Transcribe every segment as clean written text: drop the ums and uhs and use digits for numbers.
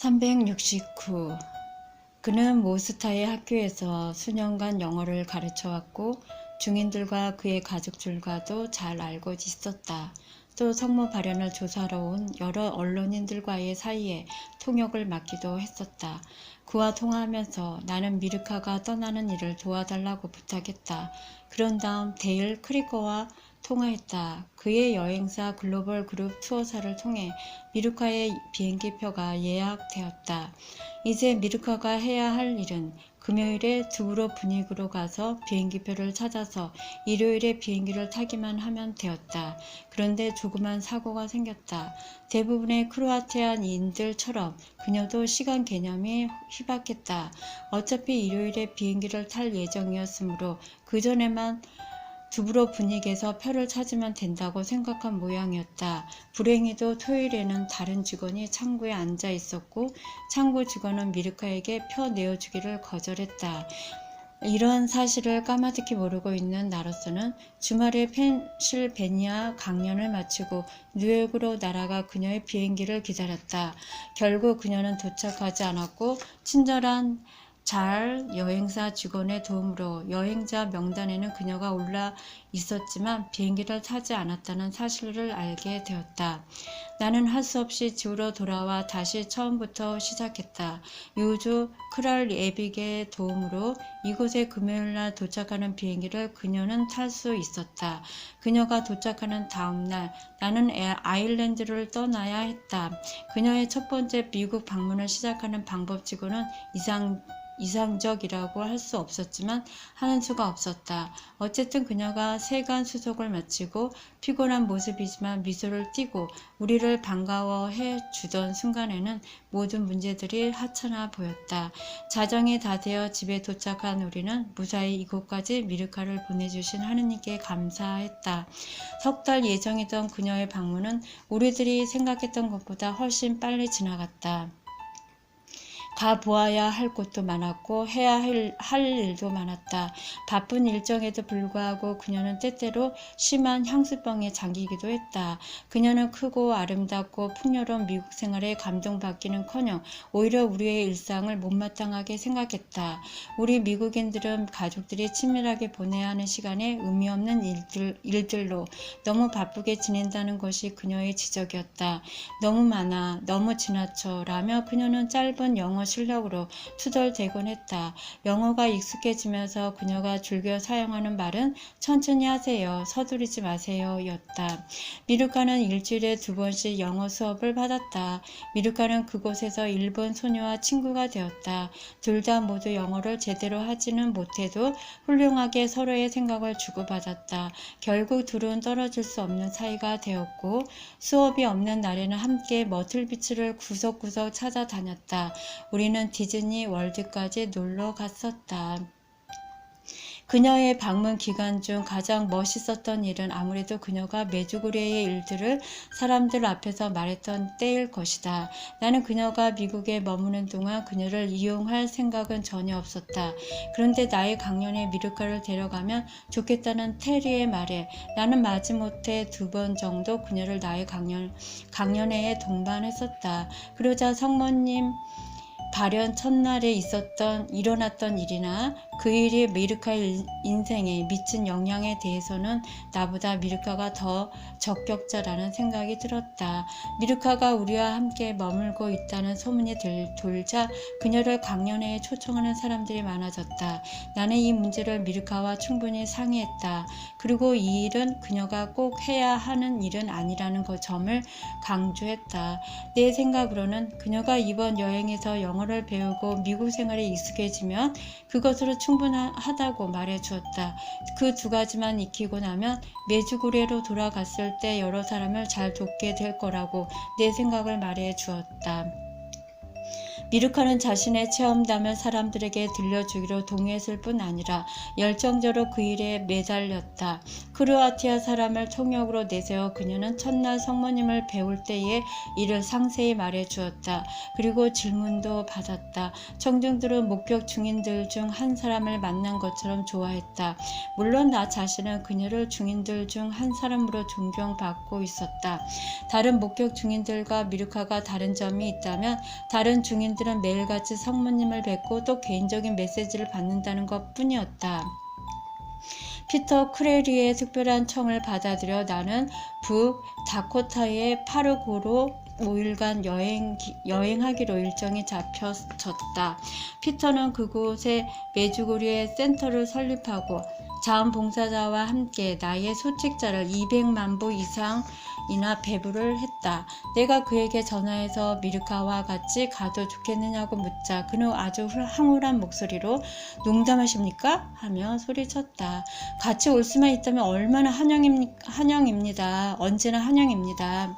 369. 그는 모스타의 학교에서 수년간 영어를 가르쳐왔고 중인들과 그의 가족들과도 잘 알고 있었다. 또 성모 발현을 조사하러 온 여러 언론인들과의 사이에 통역을 맡기도 했었다. 그와 통화하면서 나는 미르카가 떠나는 일을 도와달라고 부탁했다. 그런 다음 데일 크리거와 통화했다. 그의 여행사 글로벌 그룹 투어사를 통해 미르카의 비행기표가 예약되었다. 이제 미르카가 해야 할 일은 금요일에 두브로브닉으로 가서 비행기표를 찾아서 일요일에 비행기를 타기만 하면 되었다. 그런데 조그만 사고가 생겼다. 대부분의 크로아티아인들처럼 그녀도 시간 개념이 희박했다. 어차피 일요일에 비행기를 탈 예정이었으므로 그 전에만 두브로브닉에서 표를 찾으면 된다고 생각한 모양이었다. 불행히도 토요일에는 다른 직원이 창구에 앉아 있었고 창구 직원은 미르카에게 표 내어주기를 거절했다. 이런 사실을 까마득히 모르고 있는 나로서는 주말에 펜실베니아 강연을 마치고 뉴욕으로 날아가 그녀의 비행기를 기다렸다. 결국 그녀는 도착하지 않았고 친절한 잘 여행사 직원의 도움으로 여행자 명단에는 그녀가 올라 있었지만 비행기를 타지 않았다는 사실을 알게 되었다. 나는 할 수 없이 집으로 돌아와 다시 처음부터 시작했다. 유조 크랄 에빅의 도움으로 이곳에 금요일날 도착하는 비행기를 그녀는 탈 수 있었다. 그녀가 도착하는 다음날 나는 아일랜드를 떠나야 했다. 그녀의 첫 번째 미국 방문을 시작하는 방법치고는 이상적이라고 할 수 없었지만 하는 수가 없었다. 어쨌든 그녀가 세관 수속을 마치고 피곤한 모습이지만 미소를 띠고 우리를 반가워해 주던 순간에는 모든 문제들이 하찮아 보였다. 자정이 다 되어 집에 도착한 우리는 무사히 이곳까지 미르카를 보내주신 하느님께 감사했다. 석 달 예정이던 그녀의 방문은 우리들이 생각했던 것보다 훨씬 빨리 지나갔다. 가보아야 할 곳도 많았고 해야 할 일도 많았다. 바쁜 일정에도 불구하고 그녀는 때때로 심한 향수병에 잠기기도 했다. 그녀는 크고 아름답고 풍요로운 미국 생활에 감동받기는커녕 오히려 우리의 일상을 못마땅하게 생각했다. 우리 미국인들은 가족들이 친밀하게 보내야 하는 시간에 의미 없는 일들로 너무 바쁘게 지낸다는 것이 그녀의 지적이었다. 너무 많아, 너무 지나쳐 라며 그녀는 짧은 영어 실력으로 투덜대곤 했다. 영어가 익숙해지면서 그녀가 즐겨 사용하는 말은 천천히 하세요, 서두르지 마세요 였다. 미르카는 일주일에 2번씩 영어 수업을 받았다. 미르카는 그곳에서 일본 소녀와 친구가 되었다. 둘 다 모두 영어를 제대로 하지는 못해도 훌륭하게 서로의 생각을 주고받았다. 결국 둘은 떨어질 수 없는 사이가 되었고 수업이 없는 날에는 함께 머틀비치를 구석구석 찾아다녔다. 우리는 디즈니 월드까지 놀러 갔었다. 그녀의 방문 기간 중 가장 멋있었던 일은 아무래도 그녀가 메주구리의 일들을 사람들 앞에서 말했던 때일 것이다. 나는 그녀가 미국에 머무는 동안 그녀를 이용할 생각은 전혀 없었다. 그런데 나의 강연에 미르카를 데려가면 좋겠다는 테리의 말에 나는 마지못해 2번 정도 그녀를 나의 강연회에 동반했었다. 그러자 성모님 발현 첫날에 일어났던 일이나 그 일이 미르카의 인생에 미친 영향에 대해서는 나보다 미르카가 더 적격자라는 생각이 들었다. 미르카가 우리와 함께 머물고 있다는 소문이 돌자 그녀를 강연회에 초청하는 사람들이 많아졌다. 나는 이 문제를 미르카와 충분히 상의했다. 그리고 이 일은 그녀가 꼭 해야 하는 일은 아니라는 점을 강조했다. 내 생각으로는 그녀가 이번 여행에서 영어를 배우고 미국 생활에 익숙해지면 그것으로 충분하다고 말해주었다. 그 2가지만 익히고 나면 메주구리로 돌아갔을 때 여러 사람을 잘 돕게 될 거라고 내 생각을 말해주었다. 미르카는 자신의 체험담을 사람들에게 들려주기로 동의했을 뿐 아니라 열정적으로 그 일에 매달렸다. 크로아티아 사람을 통역으로 내세워 그녀는 첫날 성모님을 배울 때의 일을 상세히 말해 주었다. 그리고 질문도 받았다. 청중들은 목격 중인들 중 한 사람을 만난 것처럼 좋아했다. 물론 나 자신은 그녀를 중인들 중 한 사람으로 존경받고 있었다. 다른 목격 중인들과 미르카가 다른 점이 있다면 다른 중인들은 매일같이 성모님을 뵙고 또 개인적인 메시지를 받는다는 것 뿐이었다. 피터 크레리의 특별한 청을 받아들여 나는 북 다코타의 파르고로 5일간 여행하기로 일정이 잡혀졌다. 피터는 그곳에 메주고리의 센터를 설립하고 자원봉사자와 함께 나의 소책자를 200만 부 이상이나 배부를 했다. 내가 그에게 전화해서 미르카와 같이 가도 좋겠느냐고 묻자 그는 아주 황홀한 목소리로 농담하십니까? 하며 소리쳤다. 같이 올 수만 있다면 얼마나 환영입니다. 언제나 환영입니다.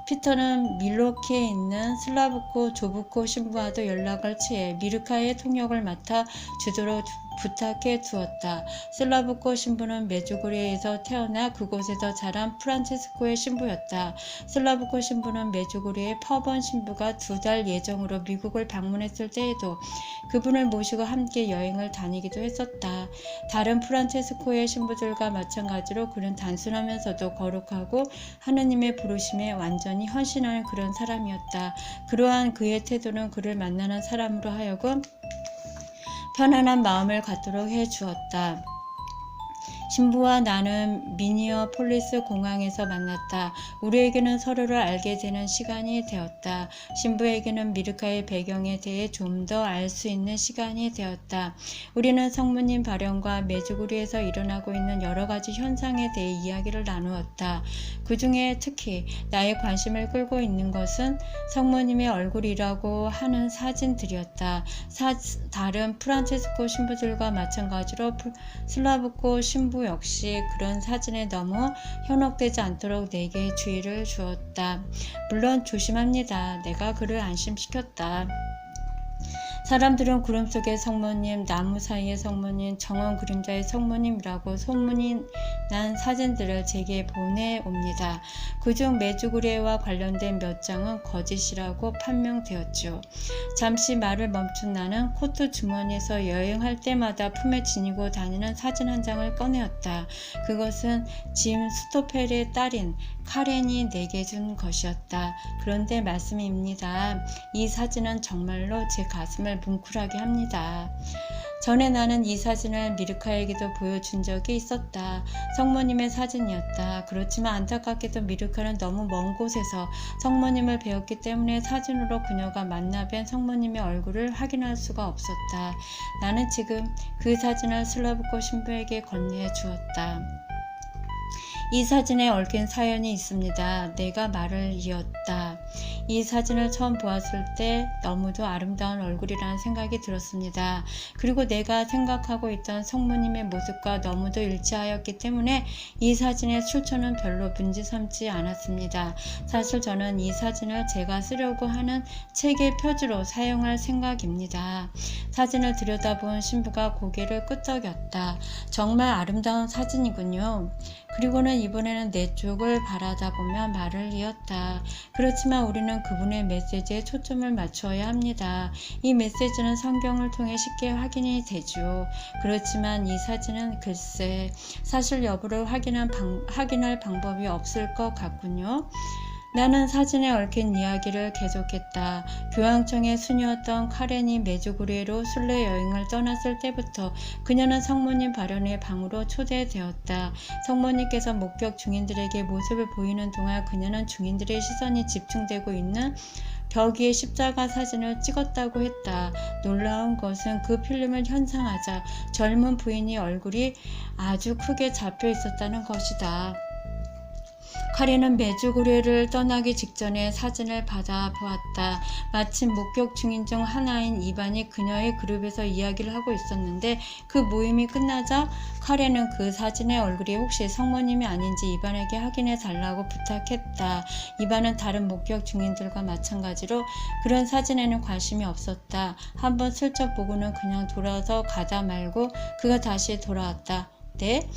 피터는 밀워키에 있는 슬라브코 조브코 신부와도 연락을 취해 미르카의 통역을 맡아 주도록 부탁해 두었다. 슬라브코 신부는 메주고리에서 태어나 그곳에서 자란 프란체스코의 신부였다. 슬라브코 신부는 메주고리의 퍼번 신부가 2달 예정으로 미국을 방문했을 때에도 그분을 모시고 함께 여행을 다니기도 했었다. 다른 프란체스코의 신부들과 마찬가지로 그는 단순하면서도 거룩하고 하느님의 부르심에 완전히 헌신하는 그런 사람이었다. 그러한 그의 태도는 그를 만나는 사람으로 하여금 편안한 마음을 갖도록 해주었다. 신부와 나는 미니어폴리스 공항에서 만났다. 우리에게는 서로를 알게 되는 시간이 되었다. 신부에게는 미르카의 배경에 대해 좀 더 알 수 있는 시간이 되었다. 우리는 성모님 발현과 메주고리에서 일어나고 있는 여러 가지 현상에 대해 이야기를 나누었다. 그 중에 특히 나의 관심을 끌고 있는 것은 성모님의 얼굴이라고 하는 사진들이었다. 다른 프란체스코 신부들과 마찬가지로 슬라브코 신부 역시 그런 사진에 너무 현혹되지 않도록 내게 주의를 주었다. 물론 조심합니다. 내가 그를 안심시켰다. 사람들은 구름 속의 성모님, 나무 사이의 성모님, 정원 그림자의 성모님이라고 소문이 난 사진들을 제게 보내옵니다. 그중 메주고리와 관련된 몇 장은 거짓이라고 판명되었죠. 잠시 말을 멈춘 나는 코트 주머니에서 여행할 때마다 품에 지니고 다니는 사진 한 장을 꺼내었다. 그것은 짐 스토펠의 딸인 카렌이 내게 준 것이었다. 그런데 말씀입니다. 이 사진은 정말로 제 가슴을 뭉클하게 합니다. 전에 나는 이 사진을 미르카에게도 보여준 적이 있었다. 성모님의 사진이었다. 그렇지만 안타깝게도 미르카는 너무 먼 곳에서 성모님을 배웠기 때문에 사진으로 그녀가 만나뵌 성모님의 얼굴을 확인할 수가 없었다. 나는 지금 그 사진을 슬라브코 신부에게 건네해 주었다. 이 사진에 얽힌 사연이 있습니다. 내가 말을 이었다. 이 사진을 처음 보았을 때 너무도 아름다운 얼굴이라는 생각이 들었습니다. 그리고 내가 생각하고 있던 성모님의 모습과 너무도 일치하였기 때문에 이 사진의 출처는 별로 문제 삼지 않았습니다. 사실 저는 이 사진을 제가 쓰려고 하는 책의 표지로 사용할 생각입니다. 사진을 들여다본 신부가 고개를 끄덕였다. 정말 아름다운 사진이군요. 그리고는 이번에는 내 쪽을 바라다보며 말을 이었다. 그렇지만 우리는 그분의 메시지에 초점을 맞추어야 합니다. 이 메시지는 성경을 통해 쉽게 확인이 되죠. 그렇지만 이 사진은 글쎄 사실 여부를 확인할 방법이 없을 것 같군요. 나는 사진에 얽힌 이야기를 계속했다. 교황청의 수녀였던 카렌이 메주고리로 순례 여행을 떠났을 때부터 그녀는 성모님 발현의 방으로 초대되었다. 성모님께서 목격 중인들에게 모습을 보이는 동안 그녀는 중인들의 시선이 집중되고 있는 벽 위에 십자가 사진을 찍었다고 했다. 놀라운 것은 그 필름을 현상하자 젊은 부인의 얼굴이 아주 크게 잡혀 있었다는 것이다. 카레는 메주고리를 떠나기 직전에 사진을 받아 보았다. 마침 목격 중인 중 하나인 이반이 그녀의 그룹에서 이야기를 하고 있었는데 그 모임이 끝나자 카레는 그 사진의 얼굴이 혹시 성모님이 아닌지 이반에게 확인해 달라고 부탁했다. 이반은 다른 목격 중인들과 마찬가지로 그런 사진에는 관심이 없었다. 한번 슬쩍 보고는 그냥 돌아서 가다 말고 그가 다시 돌아왔다. 네?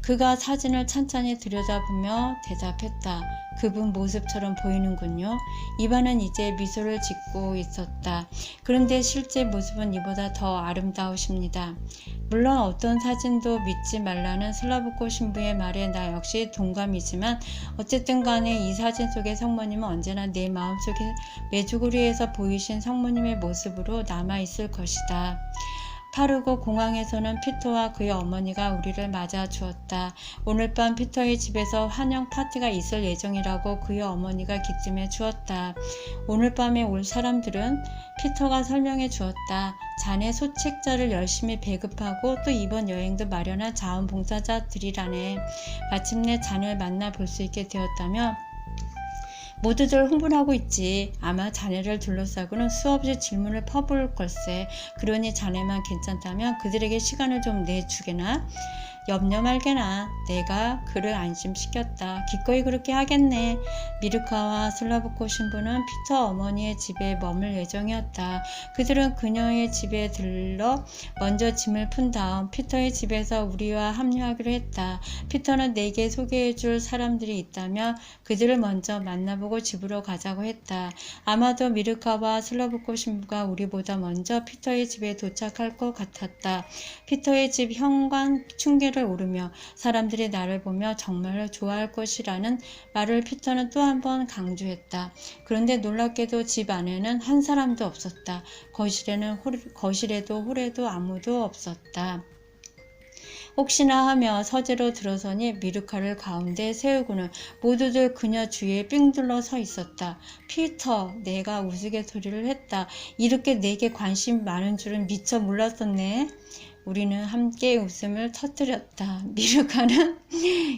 그가 사진을 찬찬히 들여다보며 대답했다. 그분 모습처럼 보이는군요. 이반은 이제 미소를 짓고 있었다. 그런데 실제 모습은 이보다 더 아름다우십니다. 물론 어떤 사진도 믿지 말라는 슬라브코 신부의 말에 나 역시 동감이지만 어쨌든 간에 이 사진 속의 성모님은 언제나 내 마음속에 메주고리에서 보이신 성모님의 모습으로 남아있을 것이다. 파르고 공항에서는 피터와 그의 어머니가 우리를 맞아 주었다. 오늘 밤 피터의 집에서 환영 파티가 있을 예정이라고 그의 어머니가 기뜸해 주었다. 오늘 밤에 올 사람들은 피터가 설명해 주었다. 자네 소책자를 열심히 배급하고 또 이번 여행도 마련한 자원봉사자들이라네. 마침내 자네를 만나볼 수 있게 되었다며 모두들 흥분하고 있지. 아마 자네를 둘러싸고는 수없이 질문을 퍼부을 걸세. 그러니 자네만 괜찮다면 그들에게 시간을 좀 내주게나? 염려 말게나. 내가 그를 안심시켰다. 기꺼이 그렇게 하겠네. 미르카와 슬라브코 신부는 피터 어머니의 집에 머물 예정이었다. 그들은 그녀의 집에 들러 먼저 짐을 푼 다음 피터의 집에서 우리와 합류하기로 했다. 피터는 내게 소개해줄 사람들이 있다며 그들을 먼저 만나보고 집으로 가자고 했다. 아마도 미르카와 슬라브코 신부가 우리보다 먼저 피터의 집에 도착할 것 같았다. 피터의 집 현관 층계를 오르며 사람들이 나를 보며 정말로 좋아할 것이라는 말을 피터는 또 한 번 강조했다. 그런데 놀랍게도 집 안에는 한 사람도 없었다. 거실에도 홀에도 아무도 없었다. 혹시나 하며 서재로 들어서니 미르카를 가운데 세우고는 모두들 그녀 주위에 삥 둘러 서 있었다. 피터, 내가 우스갯소리를 했다. 이렇게 내게 관심 많은 줄은 미처 몰랐었네. 우리는 함께 웃음을 터뜨렸다. 미르카는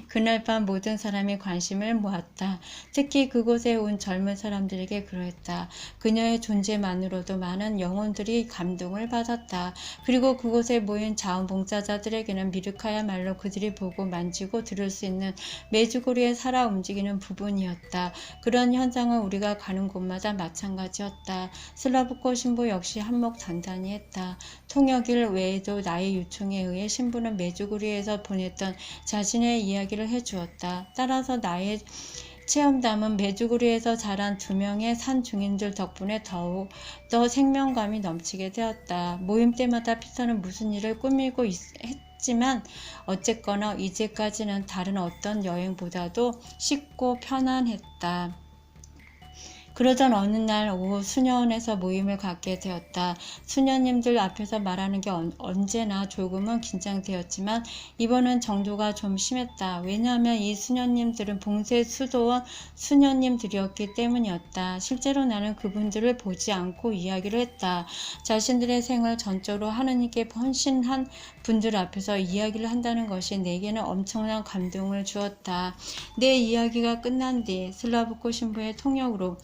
그날 밤 모든 사람의 관심을 모았다. 특히 그곳에 온 젊은 사람들에게 그러했다. 그녀의 존재만으로도 많은 영혼들이 감동을 받았다. 그리고 그곳에 모인 자원봉사자들에게는 미르카야말로 그들이 보고 만지고 들을 수 있는 메주고리에 살아 움직이는 부분이었다. 그런 현상은 우리가 가는 곳마다 마찬가지였다. 슬라브코 신부 역시 한몫 단단히 했다. 통역일 외에도 나의 요청에 의해 신부는 메주고리에서 보냈던 자신의 이야기를 해주었다. 따라서 나의 체험담은 메주고리에서 자란 2명의 산 중인들 덕분에 더욱 더 생명감이 넘치게 되었다. 모임 때마다 피터는 무슨 일을 꾸미고 했지만 어쨌거나 이제까지는 다른 어떤 여행보다도 쉽고 편안했다. 그러던 어느 날 오후 수녀원에서 모임을 갖게 되었다. 수녀님들 앞에서 말하는 게 언제나 조금은 긴장되었지만 이번은 정도가 좀 심했다. 왜냐하면 이 수녀님들은 봉쇄 수도원 수녀님들이었기 때문이었다. 실제로 나는 그분들을 보지 않고 이야기를 했다. 자신들의 생을 전적으로 하느님께 헌신한 분들 앞에서 이야기를 한다는 것이 내게는 엄청난 감동을 주었다. 내 이야기가 끝난 뒤 슬라브코 신부의 통역으로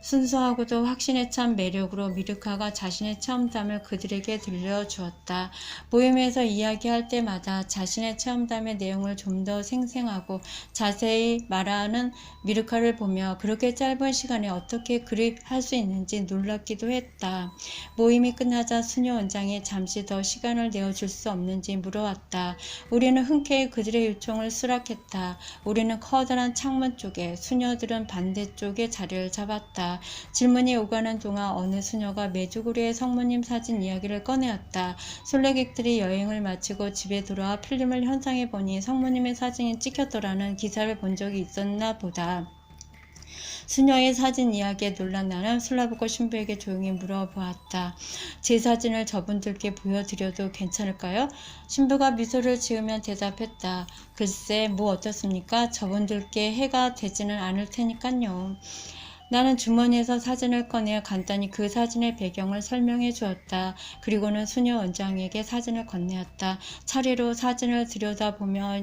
순수하고도 확신에 찬 매력으로 미르카가 자신의 체험담을 그들에게 들려주었다. 모임에서 이야기할 때마다 자신의 체험담의 내용을 좀 더 생생하고 자세히 말하는 미르카를 보며 그렇게 짧은 시간에 어떻게 그리 할 수 있는지 놀랍기도 했다. 모임이 끝나자 수녀 원장이 잠시 더 시간을 내어줄 수 없는지 물어왔다. 우리는 흔쾌히 그들의 요청을 수락했다. 우리는 커다란 창문 쪽에, 수녀들은 반대쪽에 자리를 잡았다. 질문이 오가는 동안 어느 수녀가 메주고리의 성모님 사진 이야기를 꺼내었다. 순례객들이 여행을 마치고 집에 돌아와 필름을 현상해 보니 성모님의 사진이 찍혔더라는 기사를 본 적이 있었나 보다. 수녀의 사진 이야기에 놀란 나는 슬라브코 신부에게 조용히 물어보았다. 제 사진을 저분들께 보여드려도 괜찮을까요? 신부가 미소를 지으며 대답했다. 글쎄, 뭐 어떻습니까? 저분들께 해가 되지는 않을 테니깐요. 나는 주머니에서 사진을 꺼내 간단히 그 사진의 배경을 설명해 주었다. 그리고는 수녀 원장에게 사진을 건네었다. 차례로 사진을 들여다보며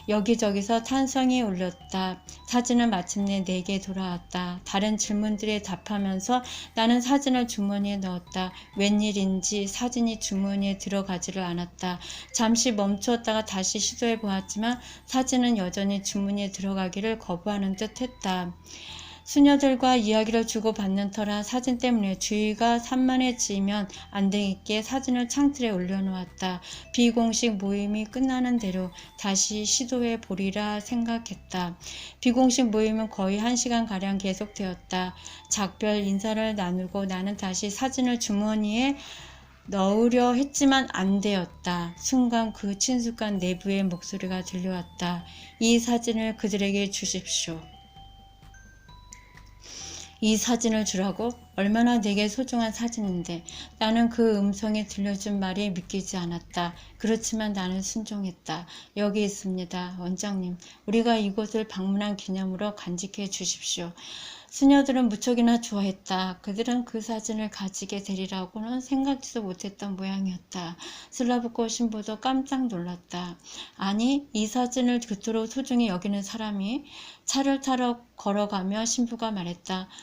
여기저기서 탄성이 울렸다. 사진은 마침내 내게 돌아왔다. 다른 질문들에 답하면서 나는 사진을 주머니에 넣었다. 웬일인지 사진이 주머니에 들어가지를 않았다. 잠시 멈추었다가 다시 시도해 보았지만 사진은 여전히 주머니에 들어가기를 거부하는 듯 했다. 수녀들과 이야기를 주고받는 터라 사진 때문에 주의가 산만해지면 안 되겠기에 사진을 창틀에 올려놓았다. 비공식 모임이 끝나는 대로 다시 시도해 보리라 생각했다. 비공식 모임은 거의 1시간가량 계속되었다. 작별 인사를 나누고 나는 다시 사진을 주머니에 넣으려 했지만 안 되었다. 순간 그 친숙한 내부의 목소리가 들려왔다. 이 사진을 그들에게 주십시오. 이 사진을 주라고? 얼마나 내게 소중한 사진인데. 나는 그 음성이 들려준 말이 믿기지 않았다. 그렇지만 나는 순종했다. 여기 있습니다. 원장님, 우리가 이곳을 방문한 기념으로 간직해 주십시오. 수녀들은 무척이나 좋아했다. 그들은 그 사진을 가지게 되리라고는 생각지도 못했던 모양이었다. 슬라브코 신부도 깜짝 놀랐다. 아니, 이 사진을 그토록 소중히 여기는 사람이 차를 타러 걸어가며 신부가 말했다.